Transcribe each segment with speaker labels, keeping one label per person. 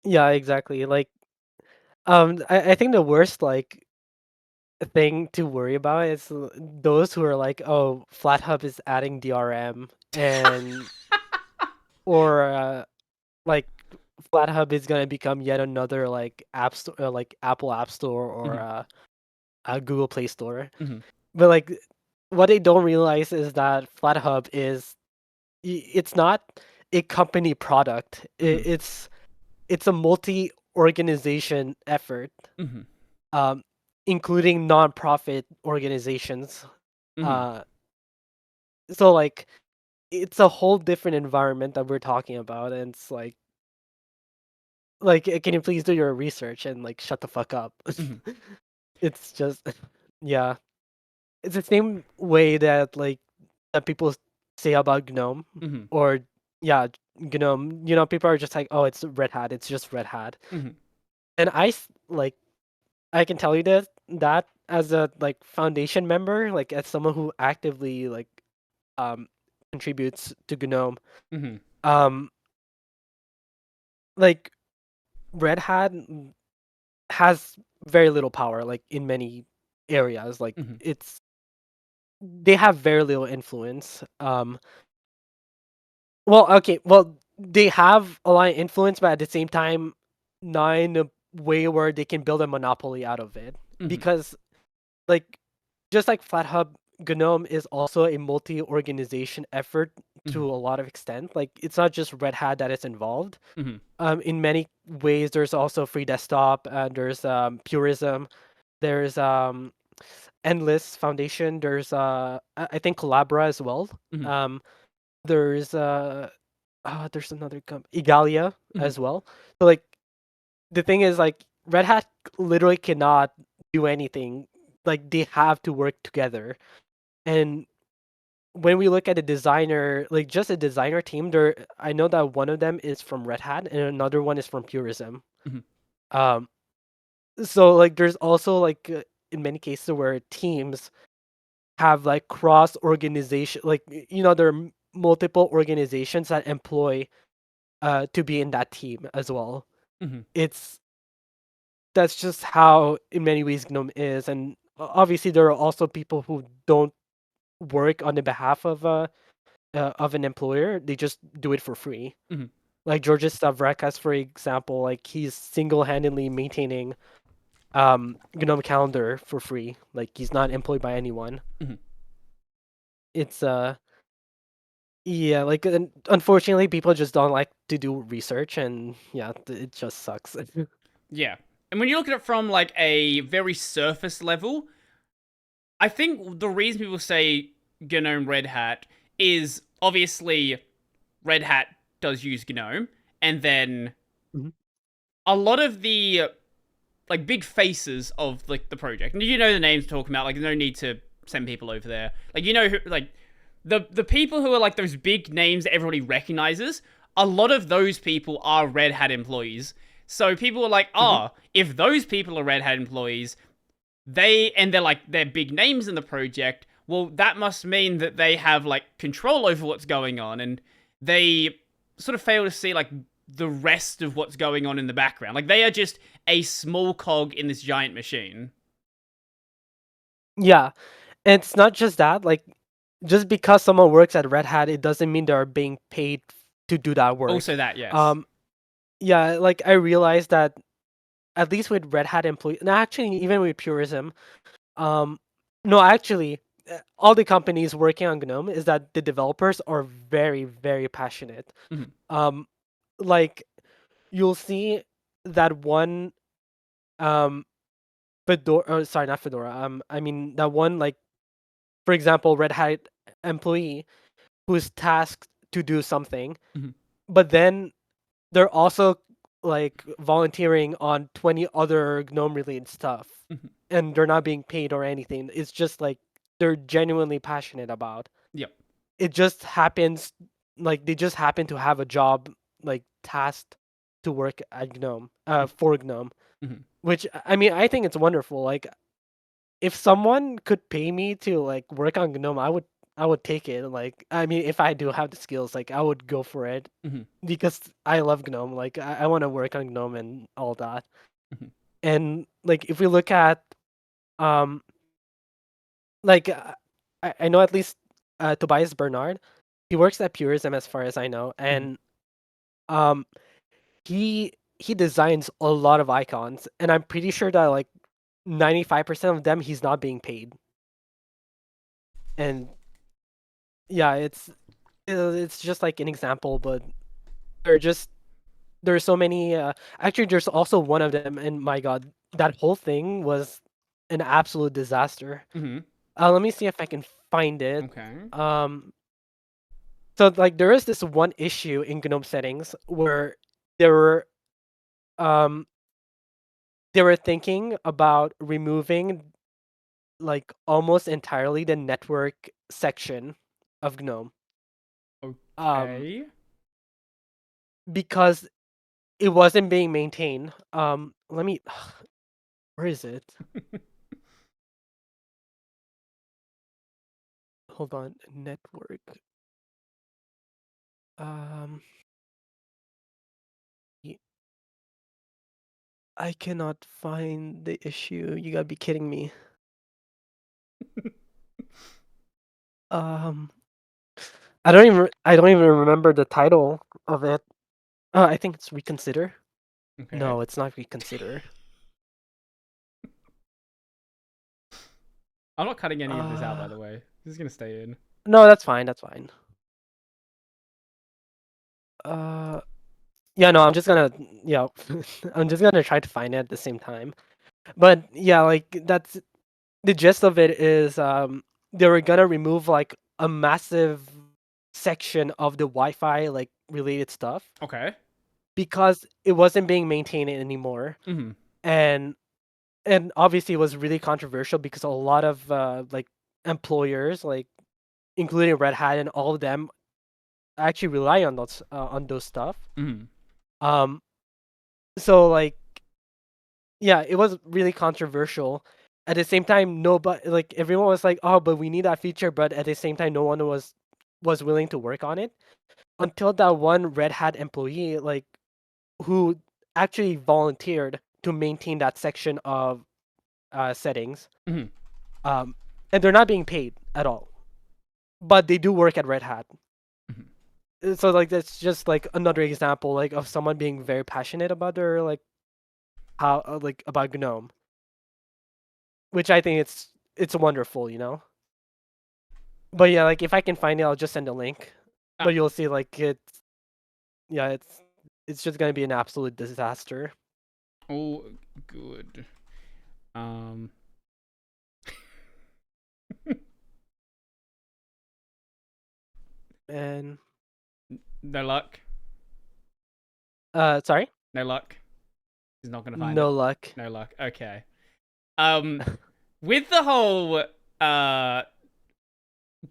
Speaker 1: Yeah, exactly. Like, I think the worst like thing to worry about is those who are like, oh, FlatHub is adding DRM and or like FlatHub is gonna become yet another like app store, like Apple App Store or
Speaker 2: Mhm,
Speaker 1: a Google Play Store.
Speaker 2: mhm,
Speaker 1: But like, what they don't realize is that FlatHub is it's not a company product.
Speaker 2: mhm,
Speaker 1: It's a multi-organization effort,
Speaker 2: mhm,
Speaker 1: um, including non-profit organizations.
Speaker 2: mhm.
Speaker 1: Uh, so like it's a whole different environment that we're talking about, and it's like can you please do your research and like shut the fuck up?
Speaker 2: Mhm,
Speaker 1: It's just yeah, it's the same way that like that people say about GNOME
Speaker 2: mhm,
Speaker 1: or yeah, GNOME. You know, people are just like, oh, it's Red Hat. It's just Red Hat,
Speaker 2: mhm,
Speaker 1: and like I can tell you that as a like foundation member, like as someone who actively like um contributes to GNOME,
Speaker 2: mhm,
Speaker 1: um like Red Hat has very little power like in many areas. Like
Speaker 2: mhm,
Speaker 1: it's they have very little influence. Well, okay, well they have a lot of influence, but at the same time, not in a way where they can build a monopoly out of it
Speaker 2: mhm,
Speaker 1: because like just like FlatHub, GNOME is also a multi-organization effort
Speaker 2: mhm,
Speaker 1: to a lot of extent. Like it's not just Red Hat that is involved.
Speaker 2: mhm,
Speaker 1: In many ways, there's also Free Desktop, and there's Purism, there's Endless Foundation, there's I think Collabora as well.
Speaker 2: mhm,
Speaker 1: Um, there's there's another Igalia
Speaker 2: mhm,
Speaker 1: as well. So like the thing is like Red Hat literally cannot do anything. Like they have to work together. And when we look at a designer, like just a designer team, there I know that one of them is from Red Hat and another one is from Purism.
Speaker 2: mhm,
Speaker 1: Um, so like there's also like in many cases where teams have like cross organization, like there are multiple organizations that employ to be in that team as well.
Speaker 2: mhm.
Speaker 1: It's That's just how in many ways GNOME is, and obviously there are also people who don't work on the behalf of an employer. They just do it for free.
Speaker 2: Mhm.
Speaker 1: Like Georges Stavrakas, for example, like he's single-handedly maintaining GNOME Calendar for free. Like he's not employed by anyone.
Speaker 2: Mhm.
Speaker 1: It's yeah, like unfortunately people just don't like to do research, and yeah, it just sucks.
Speaker 2: Yeah. And when you look at it from like a very surface level, I think the reason people say GNOME Red Hat is obviously Red Hat does use GNOME, and then
Speaker 1: Mhm.
Speaker 2: a lot of the like big faces of like the project. And you know the names we're talking about, like no need to send people over there. Like you know who like the people who are like those big names that everybody recognizes, a lot of those people are Red Hat employees. So people are like,
Speaker 1: Mhm.
Speaker 2: ah, if those people are Red Hat employees, they're like they're big names in the project. Well, that must mean that they have like control over what's going on, and they sort of fail to see like the rest of what's going on in the background. Like they are just a small cog in this giant machine.
Speaker 1: Yeah, and it's not just that. Like just because someone works at Red Hat, it doesn't mean they're being paid to do that
Speaker 2: Also,
Speaker 1: work.
Speaker 2: that yes.
Speaker 1: Um, yeah, like I realized that at least with Red Hat employees, and actually even with Purism, um, no, actually, all the companies working on GNOME is that the developers are very, very passionate.
Speaker 2: Mhm,
Speaker 1: Um, like you'll see that one, um, Fedora, sorry, not Fedora. I mean that one, like for example, Red Hat employee who's tasked to do something,
Speaker 2: mhm,
Speaker 1: but then they're also like volunteering on 20 other GNOME related stuff,
Speaker 2: mhm.
Speaker 1: and they're not being paid or anything. It's just like they're genuinely passionate about.
Speaker 2: Yep.
Speaker 1: It just happens like they just happen to have a job like tasked to work at GNOME, for GNOME,
Speaker 2: Mhm,
Speaker 1: which I mean I think it's wonderful. Like if someone could pay me to like work on GNOME, I would I would take it. Like, I mean, if I do have the skills, like, I would go for it
Speaker 2: Mhm,
Speaker 1: because I love GNOME. Like, I want to work on GNOME and all that.
Speaker 2: mhm,
Speaker 1: And like, if we look at um, like, I know at least Tobias Bernard, he works at Purism as far as I know,
Speaker 2: mhm.
Speaker 1: and um, he designs a lot of icons, and I'm pretty sure that like 95% of them he's not being paid. And yeah, it's just like an example, but there are just there are so many. Actually, there's also one of them, and my God, that whole thing was an absolute disaster.
Speaker 2: Mhm.
Speaker 1: Let me see if I can find it.
Speaker 2: Okay.
Speaker 1: Um, so like there is this one issue in GNOME settings where there were um they were thinking about removing like almost entirely the network section of GNOME. Um,
Speaker 2: Okay.
Speaker 1: because it wasn't being maintained. Let me where is it? Hold on, network. Um, y- I cannot find the issue. You gotta be kidding me. Um, I don't even remember the title of it. I think it's reconsider.
Speaker 2: Okay.
Speaker 1: No, it's not reconsider.
Speaker 2: I'm not cutting any of this out, by
Speaker 1: Uh,
Speaker 2: the way. This is gonna stay in.
Speaker 1: no, that's fine. That's fine. Uh, yeah, no, I'm just gonna, yeah, I'm just gonna try to find it at the same time. But yeah, like that's the gist of it is, they were gonna remove like a massive section of the Wi-Fi like related stuff
Speaker 2: Okay.
Speaker 1: because it wasn't being maintained anymore,
Speaker 2: Mhm.
Speaker 1: and obviously it was really controversial because a lot of like employers, like including Red Hat and all of them, actually rely on those stuff.
Speaker 2: Mhm.
Speaker 1: Um, so like yeah, it was really controversial. At the same time, nobody like everyone was like, "Oh, but we need that feature," but at the same time, no one was willing to work on it until that one Red Hat employee, like who actually volunteered to maintain that section of settings.
Speaker 2: Mhm.
Speaker 1: Um, and they're not being paid at all, but they do work at Red Hat.
Speaker 2: Mhm.
Speaker 1: So like that's just like another example like of someone being very passionate about their like how like about GNOME, which I think it's wonderful, you know. But yeah, like if I can find it, I'll just send a link.
Speaker 2: Ah.
Speaker 1: But you'll see, like yeah, it's just gonna be an absolute disaster.
Speaker 2: Oh, good. Um.
Speaker 1: And
Speaker 2: No luck.
Speaker 1: sorry,
Speaker 2: No luck. He's not gonna find
Speaker 1: no
Speaker 2: it.
Speaker 1: luck.
Speaker 2: No luck. Okay. Um. With the whole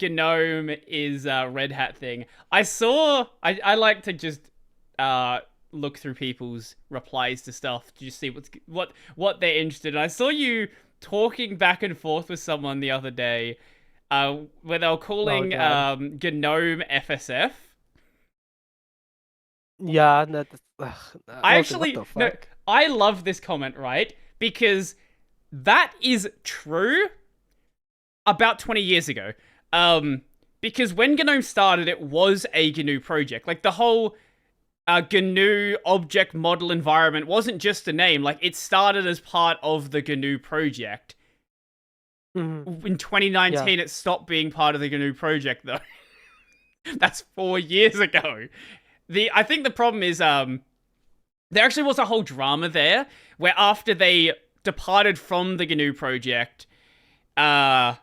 Speaker 2: GNOME is Red Hat thing, I saw. I like to just uh look through people's replies to stuff to just see what they're interested in. I saw you talking back and forth with someone the other day, where they were
Speaker 1: Oh
Speaker 2: calling
Speaker 1: god,
Speaker 2: GNOME FSF.
Speaker 1: yeah, that's
Speaker 2: I
Speaker 1: I was like, what
Speaker 2: actually
Speaker 1: the
Speaker 2: no,
Speaker 1: fuck?
Speaker 2: I love this comment, right? Because that is true about 20 years ago. Um, because when GNOME started, it was a GNU project. Like the whole GNU object model environment wasn't just a name. Like it started as part of the GNU project.
Speaker 1: Hmm.
Speaker 2: In
Speaker 1: Yeah,
Speaker 2: 2019, it stopped being part of the GNU project, though. That's 4 years ago. I think the problem is there actually was a whole drama there where after they departed from the GNU project, uh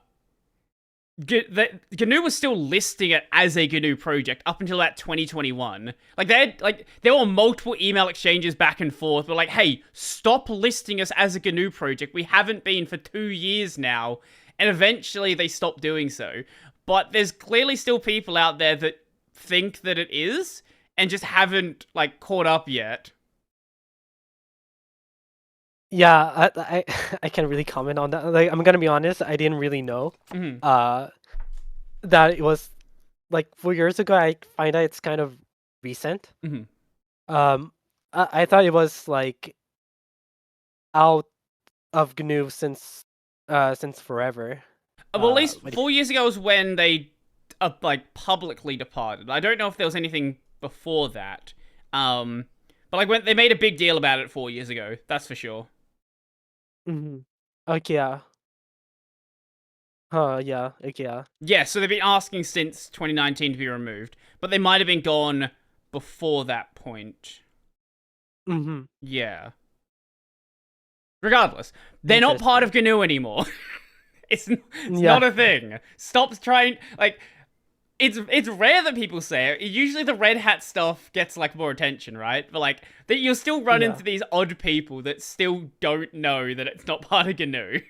Speaker 2: GNU was still listing it as a GNU project up until that 2021. There were multiple email exchanges back and forth. But like, hey, stop listing us as a GNU project. We haven't been for 2 years now, and eventually they stopped doing so. But there's clearly still people out there that think that it is and just haven't like caught up yet.
Speaker 1: yeah. I I can't really comment on that. Like I'm gonna be honest, I didn't really know.
Speaker 2: Mhm.
Speaker 1: Uh, that it was like 4 years ago. I find out it's kind of recent.
Speaker 2: Hmm.
Speaker 1: Um, I thought it was like out of GNU since forever.
Speaker 2: Well, at least
Speaker 1: What do
Speaker 2: 4 years ago was when they like publicly departed. I don't know if there was anything before that. Um, but like when they made a big deal about it 4 years ago, that's for sure.
Speaker 1: Mhm. Okay, yeah. Huh, yeah. Okay, yeah.
Speaker 2: Yeah, so they've been asking since 2019 to be removed, but they might have been gone before that point.
Speaker 1: Mhm.
Speaker 2: Yeah. Regardless, they're not part
Speaker 1: Interesting.
Speaker 2: of GNU anymore. It's
Speaker 1: Yeah.
Speaker 2: not a thing. Stop trying like it's rare that people say it. Usually the Red Hat stuff gets like more attention, right? But like that you'll still run
Speaker 1: Yeah.
Speaker 2: into these odd people that still don't know that it's not part of GNU.